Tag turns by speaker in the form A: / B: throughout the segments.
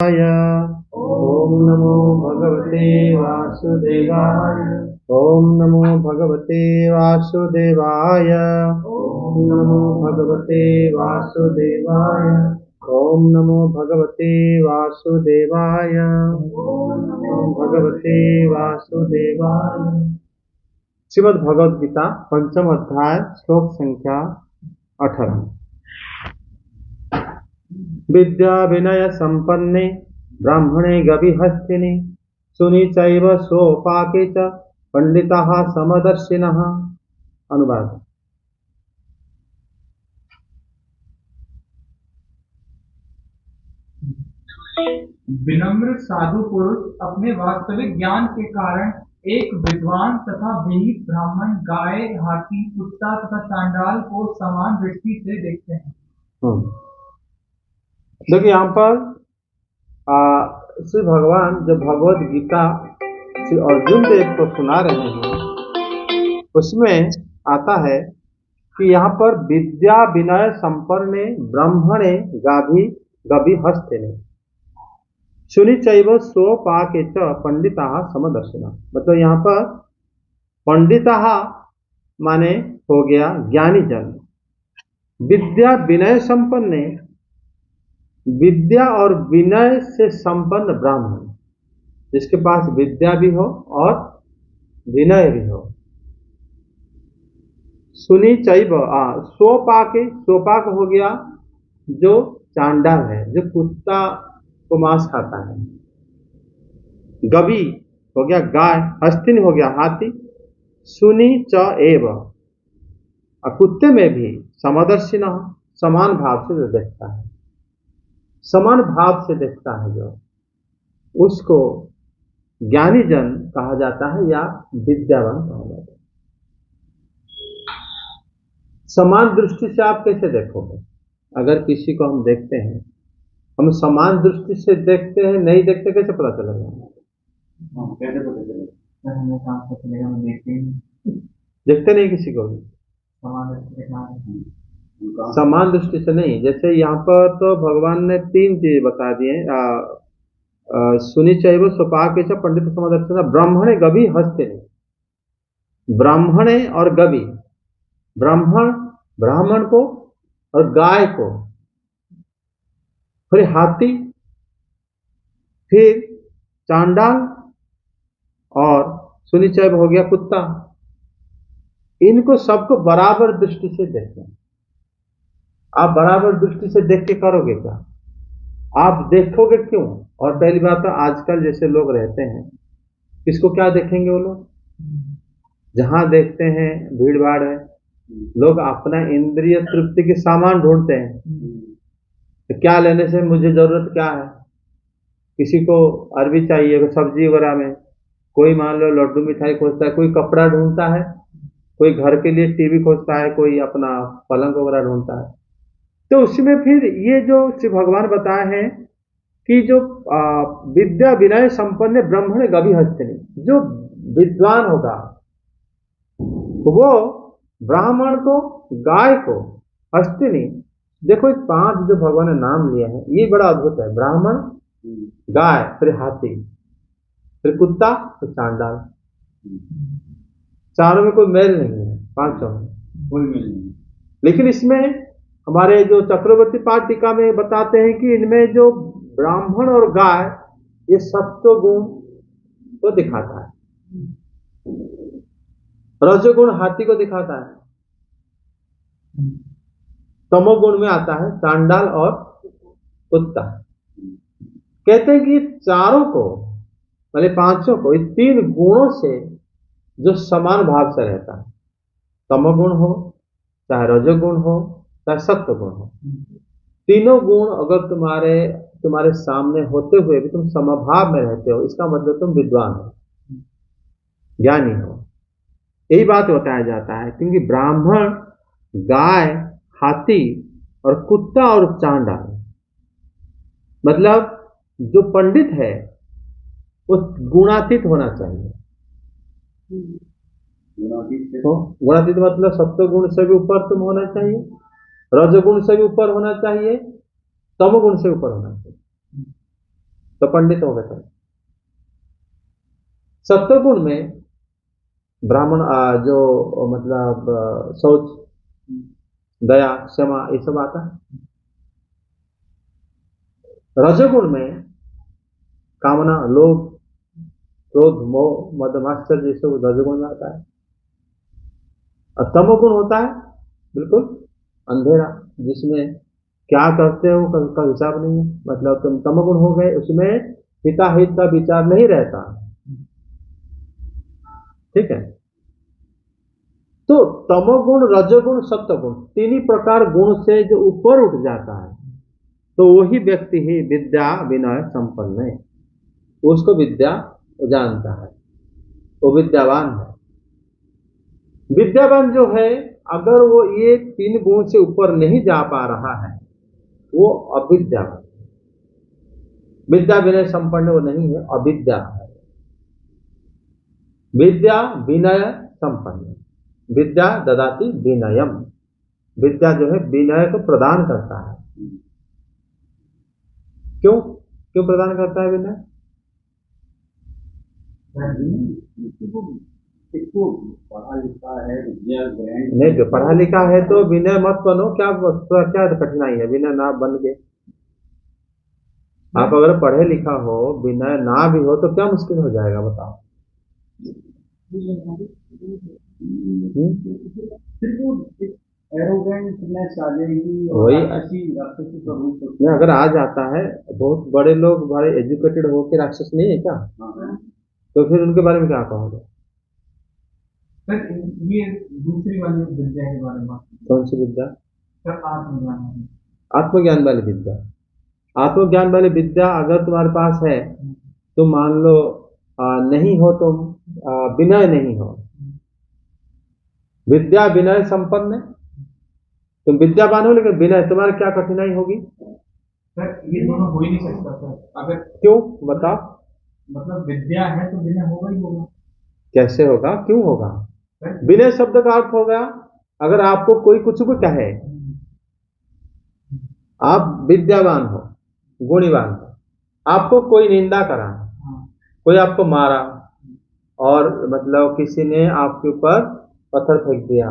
A: ओम नमो भगवते वासुदेवाय। ओम नमो भगवते वासुदेवाय। ओम नमो भगवते वासुदेवाय। ओम नमो भगवते वासुदेवाय। ओम नमो भगवते वासुदेवाय। श्रीमद् भगवद गीता पंचम अध्याय श्लोक संख्या 18। विद्या विनय संपन्ने ब्राह्मणे गविहस्तिनि सुनि चैव स्वपाके च पंडिताः समदर्शिनः। अनुवाद।
B: विनम्र साधु पुरुष अपने वास्तविक ज्ञान के कारण एक विद्वान तथा विनीत ब्राह्मण गाय, हाथी, कुत्ता तथा चांडाल को समान दृष्टि से देखते हैं।
A: देखिए यहाँ पर श्री भगवान जब भगवद गीता श्री अर्जुन देव को सुना रहे हैं उसमें आता है कि यहाँ पर विद्या विनय संपन्ने ब्राह्मणे गभि हस्तिनि सुनि चैव स्वपाके च पंडिताः समदर्शिनः। मतलब यहाँ पर पंडिताः माने हो गया ज्ञानी जन, विद्या विनय संपन्ने विद्या और विनय से संपन्न ब्राह्मण, जिसके पास विद्या भी हो और विनय भी हो। सुनि चैव स्वपाक हो गया जो चांडाल है, जो कुत्ता को मांस खाता है। गवी हो गया गाय, हस्तिन हो गया हाथी, सुनि च एव कुत्ते में भी समदर्शिन समान भाव से जो देखता है, समान भाव से देखता है जो, उसको ज्ञानी जन कहा जाता है या विद्यावान कहा जाता है। समान दृष्टि से आप कैसे देखोगे? अगर किसी को हम देखते हैं, हम समान दृष्टि से देखते हैं, नहीं देखते, कैसे पता चलेगा?
B: कैसे पता चलेगा?
A: देखते नहीं किसी को भी समान दृष्टि से नहीं। जैसे यहाँ पर तो भगवान ने 3 चीज बता दिए। सुनि चैव स्वपाके च पंडित समदर्शिनः। ब्राह्मणे गवी हस्तिनि। ब्राह्मणे और गवी, ब्राह्मण को और गाय को, फिर हाथी, फिर चांडाल और सुनि चैव हो गया कुत्ता। इनको सबको बराबर दृष्टि से देखें। आप बराबर दृष्टि से देख के करोगे क्या? आप देखोगे क्यों? और पहली बात तो आजकल जैसे लोग रहते हैं, किसको क्या देखेंगे? वो लोग जहां देखते हैं भीड़ भाड़ है, लोग अपना इंद्रिय तृप्ति के सामान ढूंढते हैं। तो क्या लेने से मुझे जरूरत क्या है? किसी को अरबी चाहिए सब्जी वगैरह में, कोई मान लो लड्डू मिठाई खोजता है, कोई कपड़ा ढूंढता है, कोई घर के लिए टीवी खोजता है, कोई अपना पलंग वगैरह ढूंढता है। तो उसमें फिर ये जो श्री भगवान बताए हैं कि जो विद्या विनय संपन्न ब्राह्मण गभी हस्तिनि, जो विद्वान होगा वो ब्राह्मण को, गाय को, हस्तिनि। देखो 5 जो भगवान ने नाम लिए हैं ये बड़ा अद्भुत है। ब्राह्मण, गाय, फिर हाथी, फिर कुत्ता, फिर चांडाल। चारों में कोई मेल नहीं है, 5 में कोई मेल नहीं। लेकिन इसमें हमारे जो चक्रवर्ती पाद टीका में बताते हैं कि इनमें जो ब्राह्मण और गाय, ये सत्व गुण को दिखाता है, रजोगुण हाथी को दिखाता है, तमोगुण में आता है चांडाल और कुत्ता। कहते हैं कि चारों को, मतलब 5 को, इस 3 गुणों से जो समान भाव से रहता है, तमोगुण हो चाहे रजोगुण हो चाहे सत्व गुण हो, तीनों गुण अगर तुम्हारे सामने होते हुए भी तुम समभाव में रहते हो, इसका मतलब तुम विद्वान हो, ज्ञानी हो। यही बात बताया जाता है। क्योंकि ब्राह्मण, गाय, हाथी और कुत्ता और चांडाल, मतलब जो पंडित है वो गुणातीत होना चाहिए। गुणातीत मतलब सत्व गुण से भी ऊपर तुम होना चाहिए, रजोगुण से भी ऊपर होना चाहिए, तमोगुण से ऊपर होना चाहिए। तो पंडित हो गए तुम। सत्वगुण में ब्राह्मण जो मतलब शौच, दया, क्षमा, ये सब आता है। रजोगुण में कामना, लोभ, क्रोध, मोह, मद, मात्सर्य, ये सब रजोगुण में आता है। और तमोगुण होता है बिल्कुल अंधेरा, जिसमें क्या करते हो का हिसाब नहीं है। मतलब तुम तमोगुण हो गए, उसमें हिता हित का विचार नहीं रहता। ठीक है। तो तमोगुण, रजोगुण, सत्वगुण, तीन ही प्रकार गुण से जो ऊपर उठ जाता है, तो वही व्यक्ति ही विद्या विनय संपन्न है। उसको विद्या जानता है, वो विद्यावान है। विद्यावान जो है, अगर वो ये तीन गुण से ऊपर नहीं जा पा रहा है, वो अविद्यावान। विद्या विनय संपन्न वो नहीं है, अविद्या है। विद्या विनय संपन्न, विद्या ददाति विनयम। विद्या जो है विनय को प्रदान करता है। क्यों क्यों प्रदान करता है विनय?
C: पढ़ा लिखा है, विद्या ग्रहण
A: नहीं, जो पढ़ा लिखा है तो विनय मत बनो। क्या क्या कठिनाई है विनय ना बन के? आप अगर पढ़े लिखा हो, विनय ना भी हो, तो क्या मुश्किल हो जाएगा बताओ?
C: एरोगेंटनेस आ जाएगी,
A: वही
C: राक्षसी का रूप
A: नहीं, अगर आ जाता है, बहुत बड़े लोग बड़े एजुकेटेड हो के राक्षस नहीं है क्या? तो फिर उनके बारे में क्या कहोगे?
B: सर ये दूसरी वाली विद्या के बारे में बात करें।
A: कौन सी विद्या?
B: सर आत्मज्ञान वाली।
A: आत्मज्ञान वाली विद्या। आत्मज्ञान वाली विद्या अगर तुम्हारे पास है, तो मान लो नहीं हो तुम, विनय नहीं हो, विद्या विनय संपन्न है, तुम विद्यावान हो लेकिन विनय, तुम्हारी क्या कठिनाई होगी?
B: सर ये दोनों हो ही नहीं सकता सर। अगर
A: क्यों बताओ?
B: मतलब विद्या है तो विनय होगा ही होगा।
A: कैसे होगा, क्यों होगा? विनय शब्द का अर्थ हो गया, अगर आपको कोई कुछ भी कहे, आप विद्यावान हो, गुणीवान हो, आपको कोई निंदा करा, कोई आपको मारा, और मतलब किसी ने आपके ऊपर पत्थर फेंक दिया,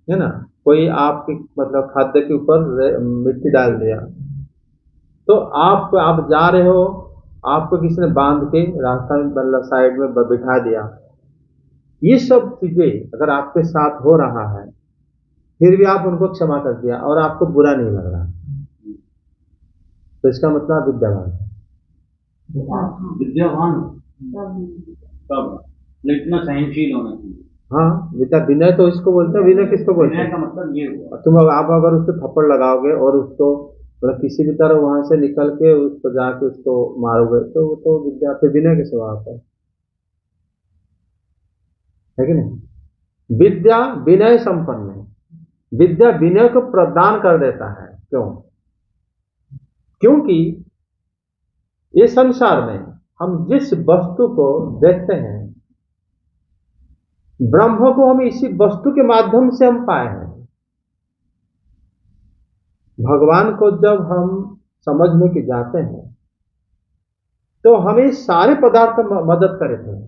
A: है ना, कोई आपके मतलब खाद्य के ऊपर मिट्टी डाल दिया, तो आप जा रहे हो, आपको किसी ने बांध के रास्ता में मतलब साइड में बिठा दिया, ये सब चीजें अगर आपके साथ हो रहा है, फिर भी आप उनको क्षमा कर दिया और आपको बुरा नहीं लग रहा, तो इसका मतलब विद्यावान है।
C: विद्यावान तब इतना सहनशील होना चाहिए।
A: हाँ, विद्या विनय तो इसको बोलते हैं। विनय किसको बोलते हैं?
C: विनय का मतलब ये हुआ,
A: तुम आप अगर उसको थप्पड़ लगाओगे और उसको मतलब किसी भी तरह वहां से निकल के उसको जाके उसको मारोगे, तो वो तो विद्या पे विनय के स्वभाव है कि नहीं? विद्या विनय संपन्न है। विद्या विनय को प्रदान कर देता है। क्यों? क्योंकि ये संसार में हम जिस वस्तु को देखते हैं, ब्रह्म को हम इसी वस्तु के माध्यम से हम पाए हैं। भगवान को जब हम समझने के जाते हैं, तो हमें सारे पदार्थ मदद करे थे,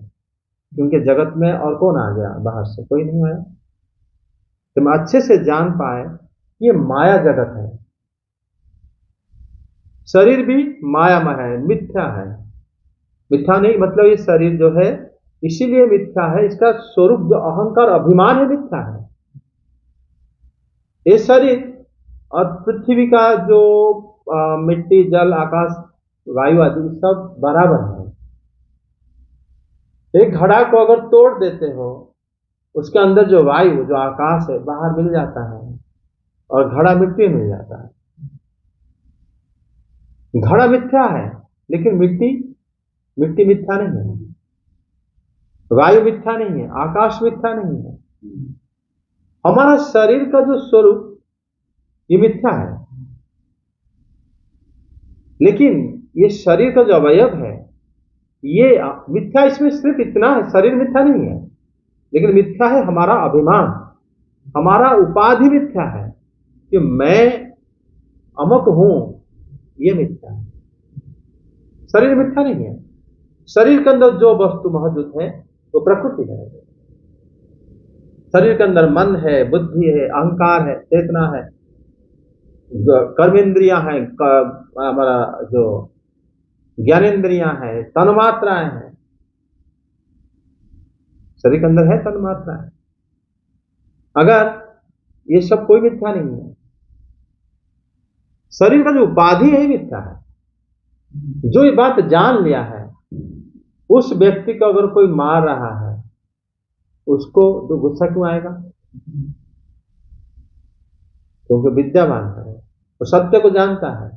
A: क्योंकि जगत में और कौन आ गया बाहर से? कोई नहीं आया। तुम अच्छे से जान पाए ये माया जगत है, शरीर भी मायामय है, मिथ्या है। मिथ्या नहीं मतलब ये शरीर जो है इसीलिए मिथ्या है, इसका स्वरूप जो अहंकार अभिमान है मिथ्या है। ये शरीर और पृथ्वी का जो मिट्टी, जल, आकाश, वायु आदि सब बराबर है। एक घड़ा को अगर तोड़ देते हो, उसके अंदर जो वायु, जो आकाश है, बाहर मिल जाता है और घड़ा मिट्टी मिल जाता है। घड़ा मिथ्या है, लेकिन मिट्टी मिथ्या नहीं है, वायु मिथ्या नहीं है, आकाश मिथ्या नहीं है। हमारा शरीर का जो स्वरूप ये मिथ्या है, लेकिन ये शरीर का जो अवयव है ये मिथ्या। इसमें सिर्फ इतना है, शरीर मिथ्या नहीं है, लेकिन मिथ्या है हमारा अभिमान, हमारा उपाधि मिथ्या है कि मैं अमुक हूं, ये मिथ्या है। शरीर मिथ्या नहीं है। शरीर के अंदर जो वस्तु मौजूद है वो प्रकृति है। शरीर के अंदर मन है, बुद्धि है, अहंकार है, चेतना है, कर्मेंद्रियां हैं, हमारा जो ज्ञानेन्द्रियां हैं, तन्मात्राएं हैं। शरीर के अंदर है तन्मात्राएं। अगर ये सब कोई मिथ्या नहीं है, शरीर का जो उपाधि है मिथ्या है। जो ये बात जान लिया है, उस व्यक्ति को अगर कोई मार रहा है, उसको तो गुस्सा क्यों आएगा? क्योंकि विद्यावान है, वो सत्य को जानता है।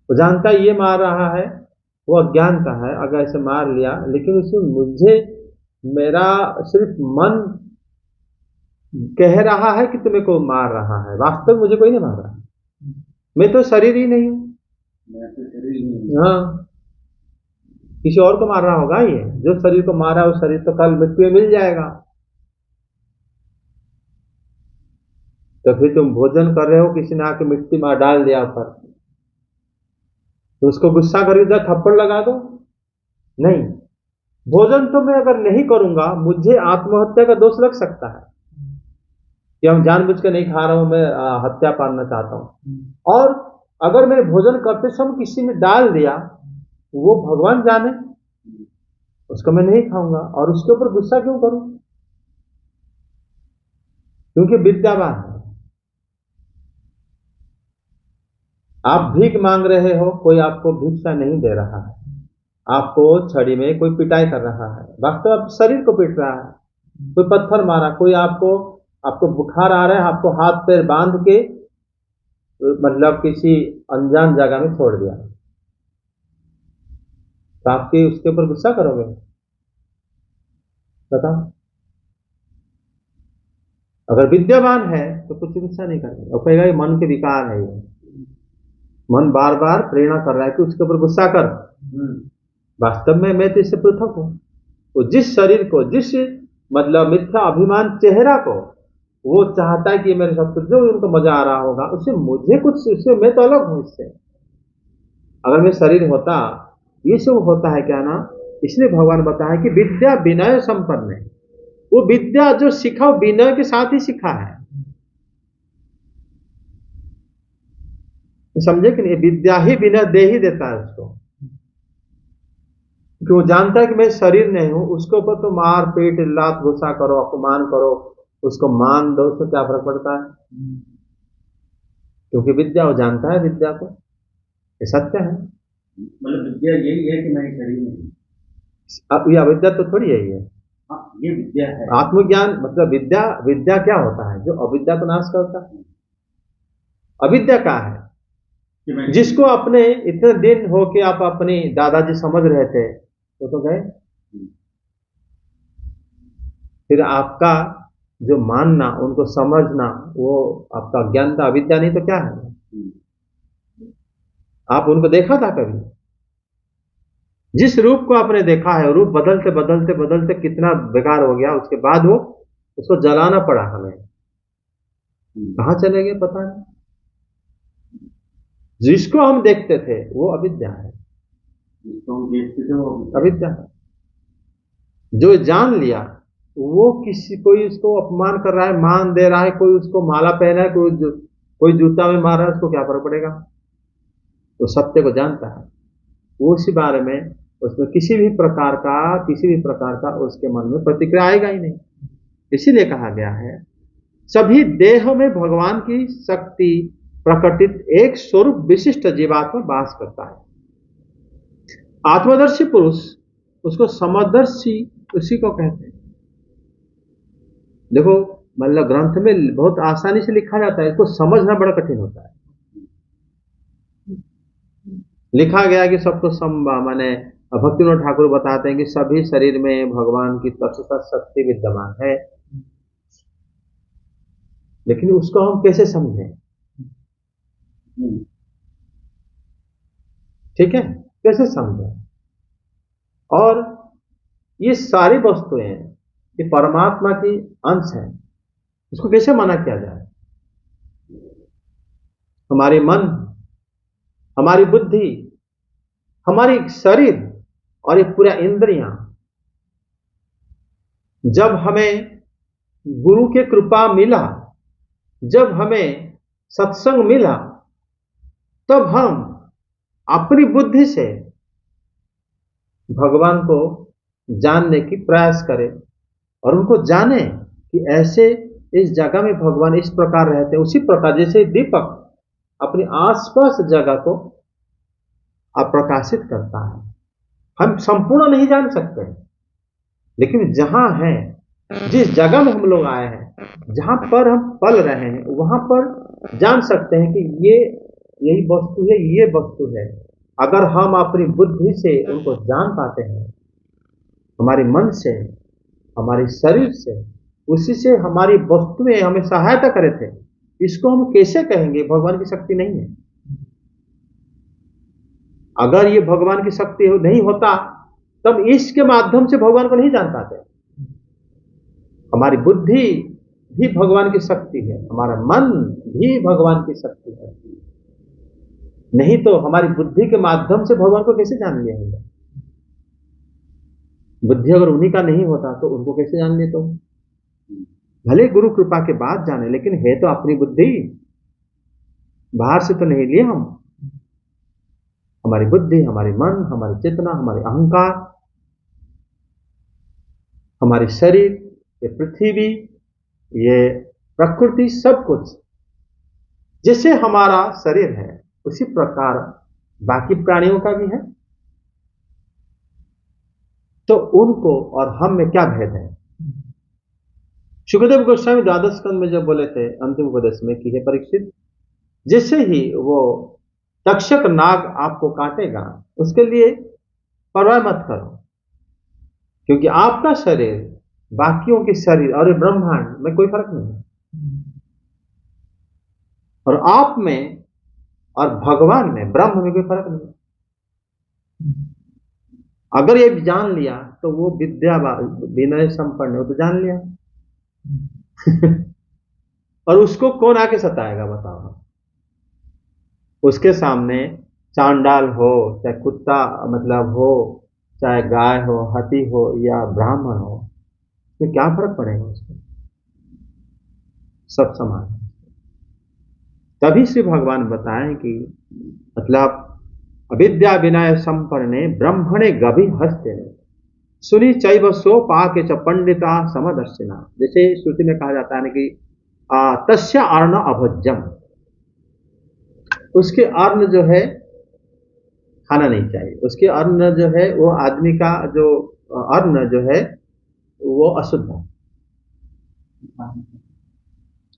A: वो जानता है ये मार रहा है, वो अज्ञान का है, अगर ऐसे मार लिया, लेकिन उसमें मुझे मेरा सिर्फ मन कह रहा है कि तुम्हें को मार रहा है, वास्तव मुझे कोई नहीं मार रहा। मैं तो शरीर ही नहीं हूं।
C: मैं तो शरीर नहीं हूं।
A: हाँ, किसी और को मार रहा होगा। ये जो शरीर को मारा, वो शरीर तो कल मृत्यु में मिल जाएगा। तो फिर तुम भोजन कर रहे हो, किसी ने आके मिट्टी में डाल दिया ऊपर, तो उसको गुस्सा करके जा थप्पड़ लगा दो? नहीं। भोजन तो मैं अगर नहीं करूंगा, मुझे आत्महत्या का दोष लग सकता है कि हम जानबूझ के नहीं खा रहा हूं, मैं हत्या पाना चाहता हूं। और अगर मैंने भोजन करते समय किसी ने डाल दिया, वो भगवान जाने, उसको मैं नहीं खाऊंगा, और उसके ऊपर गुस्सा क्यों करूं? क्योंकि विद्यावान है। आप भीख मांग रहे हो, कोई आपको भिक्षा नहीं दे रहा है, आपको छड़ी में कोई पिटाई कर रहा है, वास्तव आप शरीर को पीट रहा है। कोई पत्थर मारा, कोई आपको बुखार आ रहा है, आपको हाथ पैर बांध के मतलब किसी अनजान जगह में छोड़ दिया, तो आपके उसके ऊपर गुस्सा करोगे? बताओ। अगर विद्यावान है तो कुछ गुस्सा नहीं करेगा, और कहेगा ये मन के विकार है, ये मन बार बार प्रेरणा कर रहा है कि उसके ऊपर गुस्सा कर। वास्तव में मैं तो इससे पृथक हूं। तो जिस शरीर को, जिस मतलब मिथ्या अभिमान चेहरा को वो चाहता है कि मेरे सब कुछ, जो उनको मजा आ रहा होगा, उससे मुझे कुछ, उससे मैं तो अलग हूं इससे। अगर मैं शरीर होता, ये सब होता है क्या ना, इसलिए भगवान बताया कि विद्या विनय संपन्न है। वो विद्या जो सीखा वो विनय के साथ ही सीखा है। समझे कि नहीं? विद्या ही विनय दे ही देता है उसको, क्योंकि वो जानता है कि मैं शरीर नहीं हूं। उसके ऊपर तो मार पीट लात गुस्सा करो, अपमान करो, उसको मान दो, उसको क्या फर्क पड़ता है? क्योंकि विद्या, वो जानता है विद्या को, ये सत्य है।
C: मतलब विद्या यही है कि मैं शरीर नहीं हूं।
A: अब ये अविद्या तो थोड़ी है ये।
C: ये विद्या है।
A: आत्मज्ञान मतलब विद्या। विद्या क्या होता है? जो अविद्या को नाश करता है। अविद्या क्या है? जिसको अपने इतने दिन हो के आप अपने दादाजी समझ रहे थे, वो तो गए। फिर आपका जो मानना, उनको समझना, वो आपका ज्ञान था। अविद्या नहीं तो क्या है? आप उनको देखा था कभी? जिस रूप को आपने देखा है, रूप बदलते बदलते बदलते कितना बेकार हो गया, उसके बाद वो उसको जलाना पड़ा हमें। कहां चले गए पता नहीं। जिसको हम देखते थे वो अविद्या है।
C: जिसको हम देखते थे वो
A: अविद्या है। जो जान लिया, वो किसी, कोई उसको अपमान कर रहा है, मान दे रहा है, कोई उसको माला पहना है, कोई जूता में मार रहा है, उसको क्या फर्क पड़ेगा? वो सत्य को जानता है। वो उसी बारे में, उसमें किसी भी प्रकार का उसके मन में प्रतिक्रिया आएगा ही नहीं। इसीलिए कहा गया है सभी देह में भगवान की शक्ति प्रकटित एक स्वरूप विशिष्ट जीवात्मा वास करता है। आत्मदर्शी पुरुष, उसको समदर्शी उसी को कहते हैं। देखो, मतलब ग्रंथ में बहुत आसानी से लिखा जाता है, इसको समझना बड़ा कठिन होता है। लिखा गया कि सबको माने भक्तिविनोद ठाकुर बताते हैं कि सभी शरीर में भगवान की तत्सत शक्ति विद्यमान है, लेकिन उसको हम कैसे समझें? ठीक है, कैसे समझें? और ये सारी वस्तुएं ये परमात्मा की अंश है, इसको कैसे मना किया जाए? हमारे मन, हमारी बुद्धि, हमारी शरीर और ये पूरा इंद्रियां जब हमें गुरु के कृपा मिला, जब हमें सत्संग मिला, तब हम अपनी बुद्धि से भगवान को जानने की प्रयास करें और उनको जाने कि ऐसे इस जगह में भगवान इस प्रकार रहते हैं। उसी प्रकार जैसे दीपक अपने आसपास जगह को प्रकाशित करता है। हम संपूर्ण नहीं जान सकते, लेकिन जहां है, जिस जगह में हम लोग आए हैं, जहां पर हम पल रहे हैं, वहां पर जान सकते हैं कि ये यही वस्तु है, ये वस्तु है। अगर हम अपनी बुद्धि से उनको जान पाते हैं, हमारे मन से, हमारे शरीर से, उसी से हमारी वस्तुएं हमें सहायता करे थे, इसको हम कैसे कहेंगे भगवान की शक्ति नहीं है? अगर ये भगवान की शक्ति नहीं होता, तब इसके माध्यम से भगवान को नहीं जान पाते। हमारी बुद्धि भी भगवान की शक्ति है, हमारा मन भी भगवान की शक्ति है। नहीं तो हमारी बुद्धि के माध्यम से भगवान को कैसे जान लिया होगा? बुद्धि अगर उन्हीं का नहीं होता तो उनको कैसे जान लेते? तो भले गुरु कृपा के बाद जाने, लेकिन है तो अपनी बुद्धि, बाहर से तो नहीं लिए हम। हमारी बुद्धि, हमारी मन, हमारी चेतना, हमारे अहंकार, हमारी शरीर, ये पृथ्वी, ये प्रकृति, सब कुछ जैसे हमारा शरीर है उसी प्रकार बाकी प्राणियों का भी है। तो उनको और हम में क्या भेद है? शुकदेव गोस्वामी द्वादश स्कंद में जब बोले थे अंतिम उपदेश में कि हे परीक्षित, जैसे ही वो तक्षक नाग आपको काटेगा, उसके लिए परवाह मत करो, क्योंकि आपका शरीर बाकियों के शरीर और ब्रह्मांड में कोई फर्क नहीं है, और आप में और भगवान में, ब्रह्म में कोई फर्क नहीं है। अगर ये जान लिया तो वो विद्या विनय संपन्न हो तो जान लिया। और उसको कौन आके सताएगा बताओ? उसके सामने चांडाल हो, चाहे कुत्ता मतलब हो, चाहे गाय हो, हाथी हो या ब्राह्मण हो, तो क्या फर्क पड़ेगा उसको? सब समान है। तभी श्री भगवान बताएं कि मतलब अविद्या विनय संपन्ने ब्रह्मणे गभि हस्ते सुनी चैव सो पाके च पंडिता समदर्शिना। जैसे श्रुति में कहा जाता है कि तस्य अर्ण अभोज्यम, उसके अन्न जो है खाना नहीं चाहिए, उसके अन्न जो है वो आदमी का जो अन्न जो है वो अशुद्ध है।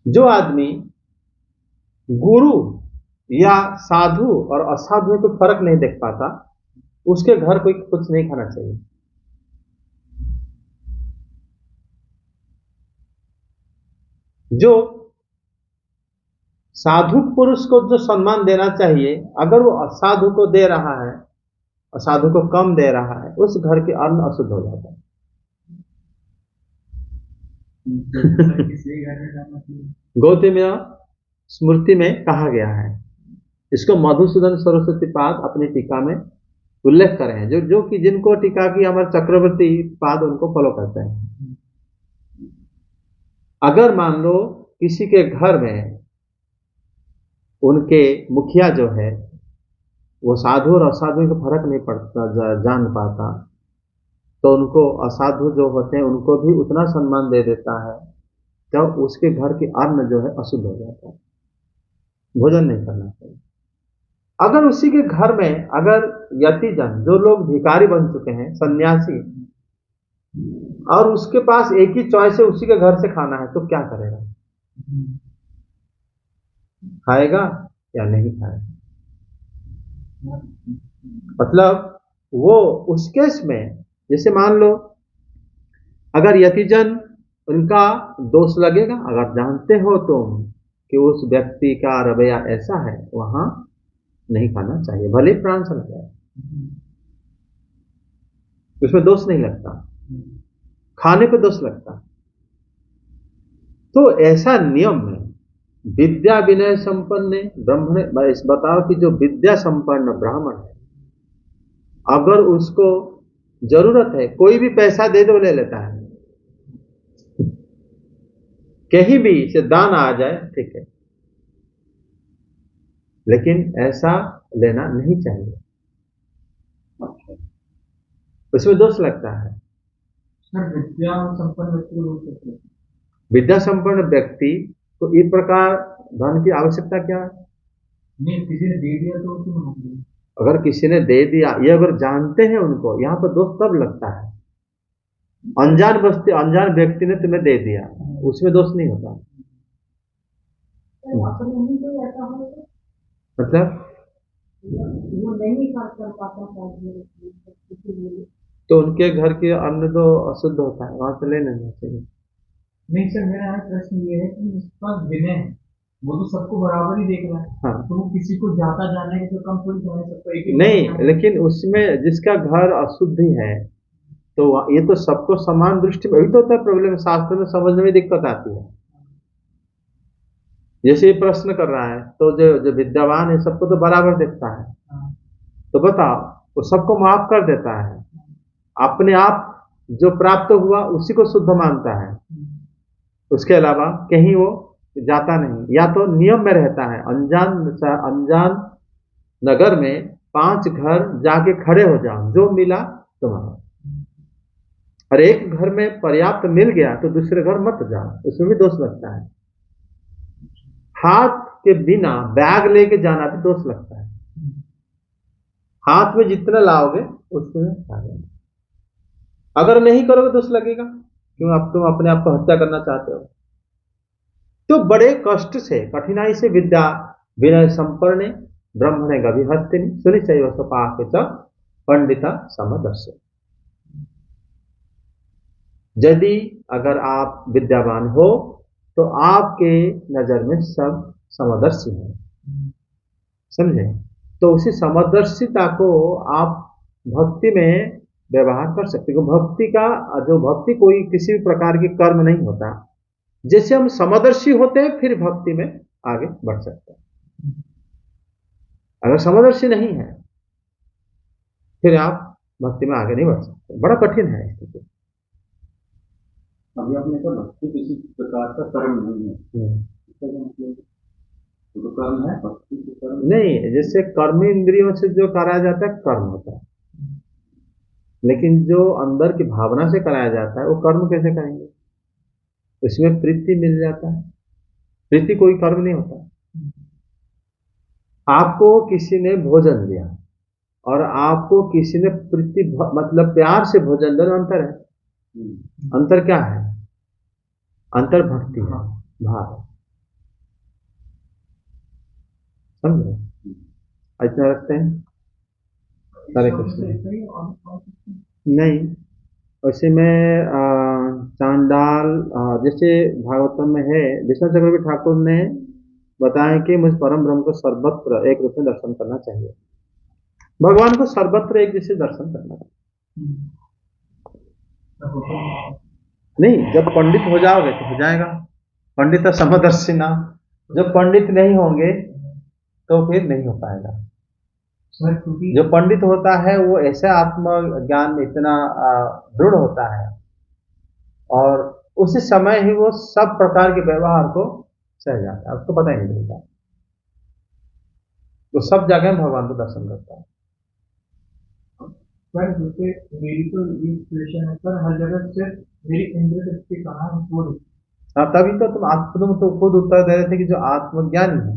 A: जो आदमी गुरु या साधु और असाधु में कोई फर्क नहीं देख पाता, उसके घर कोई कुछ नहीं खाना चाहिए। जो साधु पुरुष को जो सम्मान देना चाहिए, अगर वो असाधु को दे रहा है, असाधु को कम दे रहा है, उस घर के अन्न अशुद्ध हो जाता है। गौतम स्मृति में कहा गया है, इसको मधुसूदन सरस्वती पाद अपनी टीका में उल्लेख करे हैं, जो कि जिनको टीका की हमारे चक्रवर्ती पाद उनको फॉलो करते हैं। अगर मान लो किसी के घर में उनके मुखिया जो है वो साधु और असाधु का फर्क नहीं पड़ता, जान पाता, तो उनको असाधु जो होते हैं उनको भी उतना सम्मान दे देता है, तब उसके घर के अन्न जो है अशुद्ध हो जाता है, भोजन नहीं करना चाहिए। अगर उसी के घर में अगर यतिजन, जो लोग भिखारी बन चुके हैं, सन्यासी, और उसके पास एक ही चॉइस है उसी के घर से खाना है, तो क्या करेगा? खाएगा या नहीं खाएगा? मतलब वो उस केस में, जैसे मान लो अगर यतिजन, उनका दोष लगेगा, अगर जानते हो तुम कि उस व्यक्ति का रवैया ऐसा है, वहां नहीं खाना चाहिए, भले प्राण चला जाए, उसमें दोष नहीं लगता, खाने पे दोष लगता। तो ऐसा नियम है। विद्या विनय संपन्न ब्राह्मण, बताओ कि जो विद्या संपन्न ब्राह्मण है अगर उसको जरूरत है, कोई भी पैसा दे दो ले लेता है, कहीं भी से दान आ जाए ठीक है, लेकिन ऐसा लेना नहीं चाहिए, उसमें दोष लगता है।
B: सर विद्या संपन्न व्यक्ति को सकते हैं।
A: विद्या संपन्न व्यक्ति को इस प्रकार धन की आवश्यकता क्या है?
B: नहीं, किसी ने दे दिया तो उसको मांग लिया।
A: अगर किसी ने दे दिया, ये अगर जानते हैं उनको, यहाँ पर दोष तब लगता है। अनजान व्यक्ति ने तुम्हें दे दिया, उसमें दोष नहीं होता। मतलब
D: वो नहीं कर पाता था,
A: तो उनके घर के अन्न तो अशुद्ध होता है, वहां से ले लेना चाहिए।
B: नहीं सर, मेरा यहाँ प्रश्न ये है कि जिसके पास विनय है वो तो सबको बराबर ही देख रहा है।
A: हाँ।
B: तो वो किसी को ज्यादा जाने के तो कम थोड़ी जाने, सबको एक ही
A: नहीं, लेकिन उसमें जिसका घर अशुद्ध ही है तो ये तो सबको समान दृष्टि में, वही तो होता है प्रॉब्लम, शास्त्र में समझने में दिक्कत आती है। जैसे ये प्रश्न कर रहा है तो जो विद्यावान है सबको तो बराबर देखता है, तो बताओ वो सबको माफ कर देता है, अपने आप जो प्राप्त हुआ उसी को शुद्ध मानता है, उसके अलावा कहीं वो जाता नहीं, या तो नियम में रहता है। अनजान नगर में 5 घर जाके खड़े हो जाओ, जो मिला तुम्हारा, और एक घर में पर्याप्त मिल गया तो दूसरे घर मत जाओ, उसमें भी दोष लगता है। हाथ के बिना बैग लेके जाना भी दोष लगता है, हाथ में जितना लाओगे उसमें खा लेना, अगर नहीं करोगे दोष लगेगा, क्यों आप तुम अपने आप को हत्या करना चाहते हो। तो बड़े कष्ट से कठिनाई से विद्या विनय संपन्ने ब्रह्मणे गभिहस्तिनि सुनिचैव स्वपाके च पंडिता समदर्शे। यदि अगर आप विद्यावान हो तो आपके नजर में सब समदर्शी है, समझे? तो उसी समदर्शिता को आप भक्ति में व्यवहार कर सकते हो। भक्ति का जो भक्ति कोई किसी भी प्रकार की कर्म नहीं होता, जैसे हम समदर्शी होते हैं फिर भक्ति में आगे बढ़ सकते हैं। अगर समदर्शी नहीं है फिर आप भक्ति में आगे नहीं बढ़ सकते, बड़ा कठिन है स्थिति।
C: अभी आपने कहा भक्ति किसी प्रकार का कर्म नहीं है, तो कर्म है भक्ति के कर्म
A: नहीं, जैसे कर्म इंद्रियों से जो कराया जाता है कर्म होता है, लेकिन जो अंदर की भावना से कराया जाता है वो कर्म कैसे करेंगे? उसमें प्रीति मिल जाता है, प्रीति कोई कर्म नहीं होता। आपको किसी ने भोजन दिया और आपको किसी ने प्रीति मतलब प्यार से भोजन दिया, अंतर है। अंतर क्या है? अंतर भक्ति है, भाव। समझो, इतना रखते हैं। सारे क्वेश्चन नहीं, वैसे में चांडाल जैसे भागवतम में है, विष्णु चक्रवर्ती ठाकुर ने बताया कि मुझे परम ब्रह्म को सर्वत्र एक रूप में दर्शन करना चाहिए। भगवान को सर्वत्र एक जैसे दर्शन करना चाहिए। नहीं, जब पंडित हो जाओगे तो हो जाएगा, पंडित समदर्शी ना। जब पंडित नहीं होंगे तो फिर नहीं हो पाएगा। जो पंडित होता है वो ऐसे आत्मज्ञान में इतना दृढ़ होता है और उसी समय ही वो सब प्रकार के व्यवहार को सह जाता है, उसको पता ही नहीं चलता, वो सब जगह भगवान को दर्शन करता है।
B: पर जैसे मेरी तो ये सिचुएशन है पर हर जगह से मेरी इंद्रिय शक्ति कहाँ है वो
A: तभी तो तुम तो खुद उत्तर दे रहे थे कि जो आत्मज्ञानी है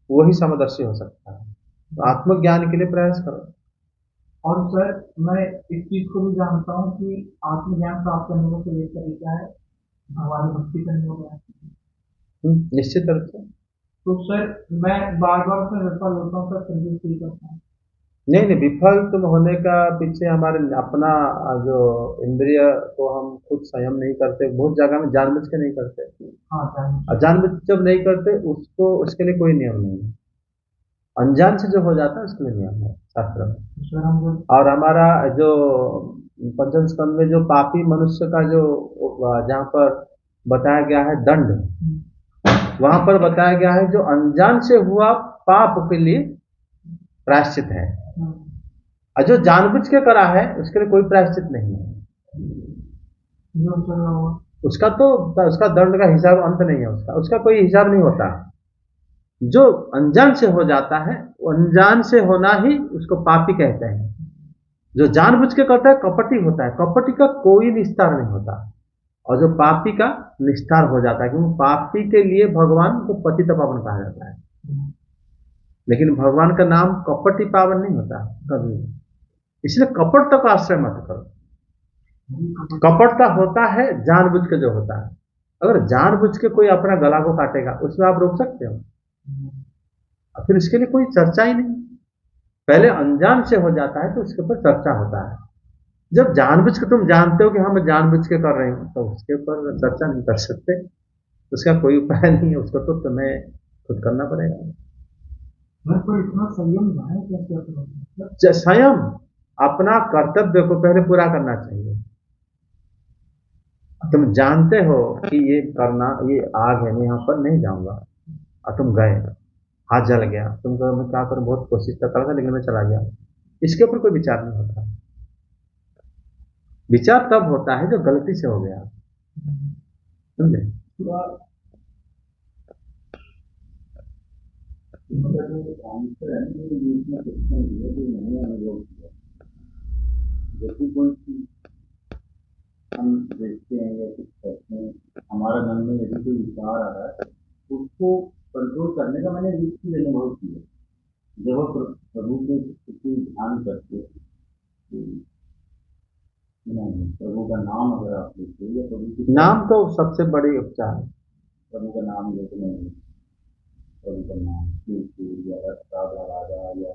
A: वही समदर्शी हो सकता है, तो आत्मज्ञान के लिए प्रयास करो।
B: और सर मैं इस चीज को भी जानता हूँ कि आत्मज्ञान प्राप्त करने का कोई एक तरीका है, भगवान भक्ति करने का।
A: निश्चित रूप से।
B: तो सर मैं बार बार उसमें विफल होता हूँ, सर सर्विस फील करता हूँ।
A: नहीं, विफल तुम होने का पीछे हमारे अपना जो इंद्रिय को हम खुद संयम नहीं करते, बहुत जगह में जानबूझ के नहीं करते।
B: हाँ,
A: जानबूझ जब नहीं करते उसको उसके लिए कोई नियम नहीं है, अनजान से जो हो जाता है उसके लिए नियम है शास्त्र में। और हमारा जो पंचम स्कंद में जो पापी मनुष्य का जो जहाँ पर बताया गया है दंड, वहां पर बताया गया है जो अनजान से हुआ पाप के लिए प्रायश्चित है, और जो जानबूझ के करा है उसके लिए कोई प्रायश्चित नहीं है।
B: जो चल रहा हुआ
A: उसका तो उसका दंड का हिसाब अंत नहीं है, उसका कोई हिसाब नहीं होता। जो अनजान से हो जाता है वो अनजान से होना ही उसको पापी कहते हैं। जो जानबूझ के करता है कपटी होता है, कपटी का कोई निस्तार नहीं होता, और जो पापी का निस्तार हो जाता है, क्योंकि पापी के लिए भगवान को पतित पावन कहा जाता है। लेकिन भगवान का नाम कपटी पावन नहीं होता कभी, इसलिए कपटता का आश्रय मत करो। कपटता होता है जानबूझ के जो होता है। अगर जानबूझ के कोई अपना गला को काटेगा उसमें आप रोक सकते हो, और फिर इसके लिए कोई चर्चा ही नहीं। पहले अनजान से हो जाता है तो उसके ऊपर चर्चा होता है। जब जानबूझ के तुम जानते हो कि हम जानबूझ के कर रहे हो तो उसके ऊपर चर्चा नहीं कर सकते, उसका कोई उपाय नहीं है, उसको तो तुम्हें खुद करना पड़ेगा।
B: घर पर इतना संयम है कैसे अपना
A: स्वयं अपना कर्तव्य को पहले पूरा करना चाहिए। तुम जानते हो कि ये करना, ये आग है, मैं यहाँ पर नहीं जाऊंगा, और तुम गए, हाथ जल गया, तुम कहो मैं क्या करूं, बहुत कोशिश तो कर था लेकिन मैं चला गया, इसके ऊपर कोई विचार नहीं होता। विचार तब होता है जो गलती से हो गया, समझे।
C: जैसे कोई चीज हम देखते हैं या कुछ करते हैं, हमारे मन में यदि कोई विचार आ रहा है, उसको कंट्रोल करने का मैंने एक चीज अनुभव किया। जब आप प्रभु के प्रति ध्यान करते नहीं, प्रभु का नाम अगर आप लेते या प्रभु के
A: नाम तो सबसे बड़ी उपचार है।
C: प्रभु का नाम लेते नहीं, प्रभु का नाम शिव या राधा राधा या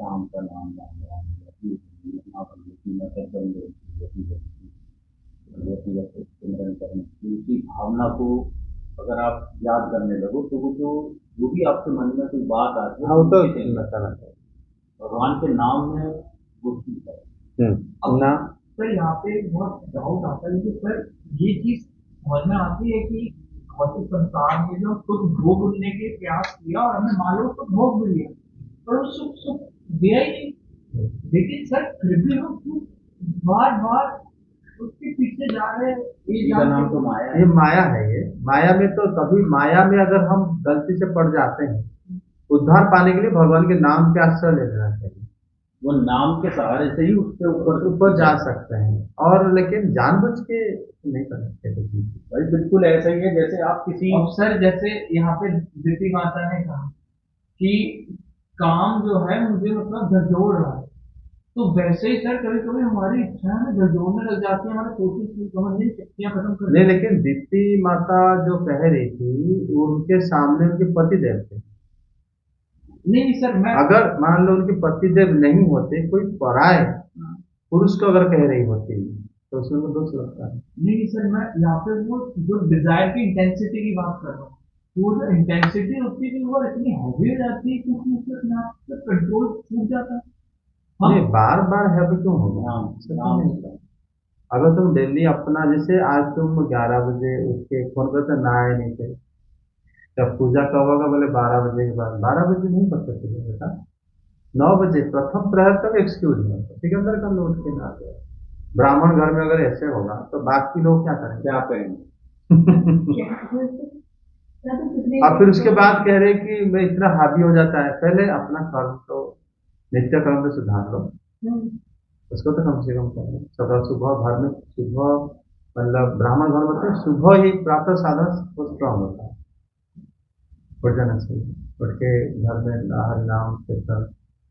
C: राम का नाम सिमरन करने उसी भावना को अगर आप याद करने लगो तो वो जो भी आपके मन में कोई बात आती है,
A: हाँ, वो तो
C: भगवान के नाम में वो चीज है।
A: ना
B: सर यहाँ पे बहुत डाउट आता है कि सर ये चीज समझ में आती है कि भौतिक संसार में जो खुद भोग उठने के प्रयास किया और हमने मान लो उसको भोग भी लिया, पर वो सुख सुख दिया ही नहीं। लेकिन सर फिर भी हम बार बार उसके पीछे जा रहे हैं।
C: इसका नाम तो माया है।
A: ये माया है। ये माया में तो कभी, माया में अगर हम गलती से पड़ जाते हैं, उद्धार पाने के लिए भगवान के नाम के आश्रय ले लेना चाहिए।
C: वो नाम के सहारे से ही उसके
A: ऊपर जा सकते हैं, और लेकिन जानबूझ के नहीं कर सकते।
C: भाई बिल्कुल ऐसा ही है जैसे आप किसी
B: सर जैसे यहाँ पे दीदी माता ने कहा कि काम जो है मुझे मतलब झकझोर रहा है, तो वैसे ही सर कभी कभी हमारी इच्छा में झकझोरने लग जाती है, हमारे कोशिश समझने शक्तियां खत्म कर
A: नहीं। लेकिन दीप्ति माता जो कह रही थी उनके सामने उनके पति देव थे।
B: नहीं सर, मैं
A: अगर मान लो उनके पतिदेव नहीं होते, कोई पराये पुरुष को अगर कह रही होती तो उसमें तो दोष लगता है।
B: नहीं सर, मैं यहाँ पे वो जो डिजायर की इंटेंसिटी की बात कर रहा हूँ, वो जो इंटेंसिटी होती है वो इतनी हैवी हो जाती है क्योंकि उससे अपने आप से कंट्रोल छूट जाता है।
A: नहीं, बार बार हैवी क्यों होगा? अगर तुम डेली अपना, जैसे आज तुम 11 बजे उठ के फोन करते नहाए नहीं थे, जब पूजा कब होगा, बोले 12 बजे के बाद। 12 बजे नहीं कर सकते बेटा, 9 बजे प्रथम प्रहर तक एक्सक्यूज है, सिकंदर का लौट के ना गया। ब्राह्मण घर में अगर ऐसे होगा तो बाकी लोग क्या करेंगे?
C: क्या करेंगे?
A: और फिर उसके बाद कह रहे कि मैं इतना हावी हो जाता है। पहले अपना कर्म तो, नित्य कर्म में सुधार लो, उसको तो कम से कम करो। सदा सुबह घर में, सुबह मतलब ब्राह्मण घर में सुबह ही प्रातः साधन स्ट्रांग होता है, उठ जाना चाहिए। उठ के घर में हरि नाम कीर्तन,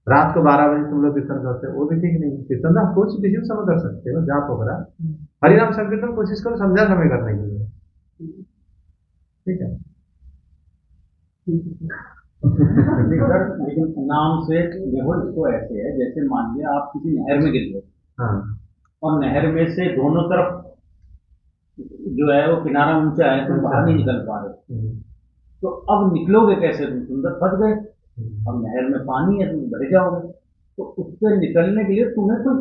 A: रात को 12 बजे तुम लोग कीर्तन करते हो, वो भी ठीक नहीं। कीर्तन ना कुछ किसी समय कर सकते हो, जाप वगैरह, हरिनाम संकीर्तन कोशिश करो संध्या समय करने के लिए, ठीक है।
C: लेकिन नाम से देखो, इसको ऐसे है जैसे मान लिया आप किसी नहर में गिर गए,
A: हाँ, और
C: नहर में से दोनों तरफ जो है वो किनारा ऊंचा है, तुम बाहर नहीं निकल पा रहे, तो अब निकलोगे कैसे? तुम अंदर फंस गए, अब नहर में पानी है, तुम बह जाओगे। तो उससे निकलने के लिए तुम्हें कोई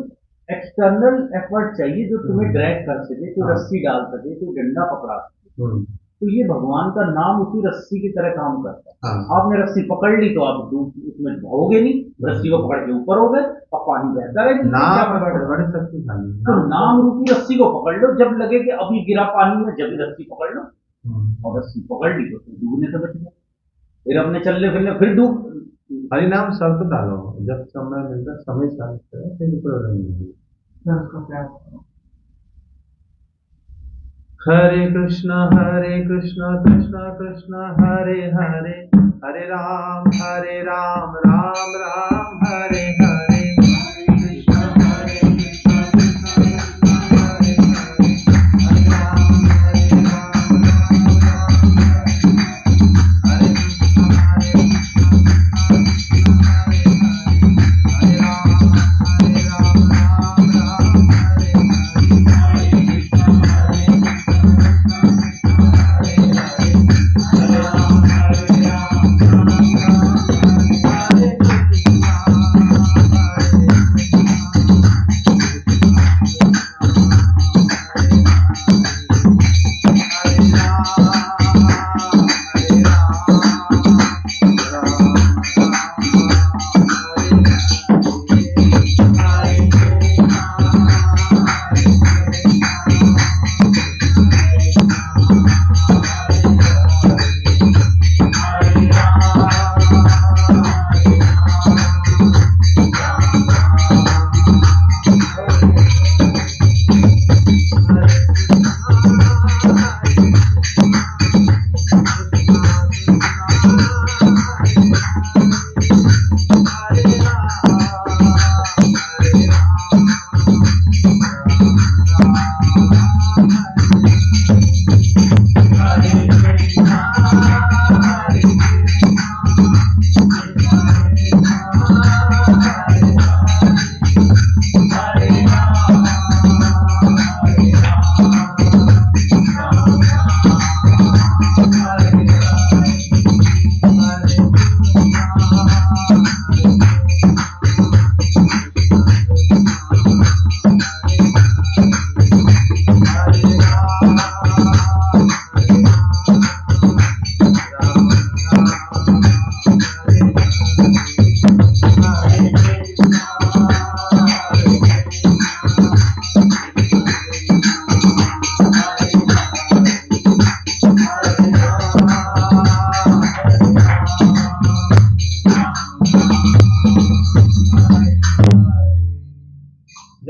C: एक्सटर्नल एफर्ट चाहिए जो तुम्हें ड्रैग कर सके, कोई रस्सी डाल सके, कोई डंडा पकड़ा सके। तो ये भगवान का नाम उसी रस्सी की तरह काम करता है।
A: हाँ।
C: आपने रस्सी पकड़ ली तो आप डूब उसमें बहोगे नहीं, रस्सी को पकड़ के ऊपर हो गए और पानी बहता रहेगा।
A: नाम बड़े शक्तिशाली
C: तो नाम रूपी रस्सी को पकड़ लो, जब लगे कि अभी गिरा पानी में, जब रस्सी पकड़ लो और रस्सी पकड़ ली तो फिर डूबने से बच गए। फिर अपने चलने फिरने फिर डूब।
A: हरि नाम शब्द डालो, जब समय मिलता समय साथ फिर प्रॉब्लम नहीं।
B: सर उसका प्रयास करो।
A: हरे कृष्णा कृष्णा कृष्णा हरे हरे, हरे राम राम राम हरे हरे। कृष्णा कृष्णा कृष्णा हरे हरे, हरे राम राम राम हरे कृष्णा हरे राम राम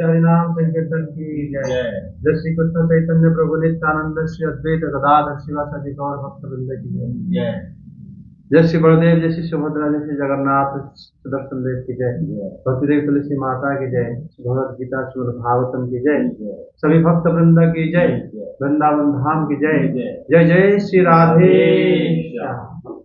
A: हरिनाम संकीर्तन की जय। जय श्री कृष्ण चैतन्य प्रभु नित्यानंद श्री अद्वैत गदाधर शिवासादि गौर भक्त वृंद की जय। जय श्री बलदेव, जय श्री सुभद्रा, जय श्री जगन्नाथ सुदर्शन देव की जय। भक्तिदेव तुलसी माता की जय। भगवद गीता श्रीमद् भागवतम की जय। सभी भक्त वृंद की जय। वृंदावन धाम की जय। जय जय श्री राधे श्याम।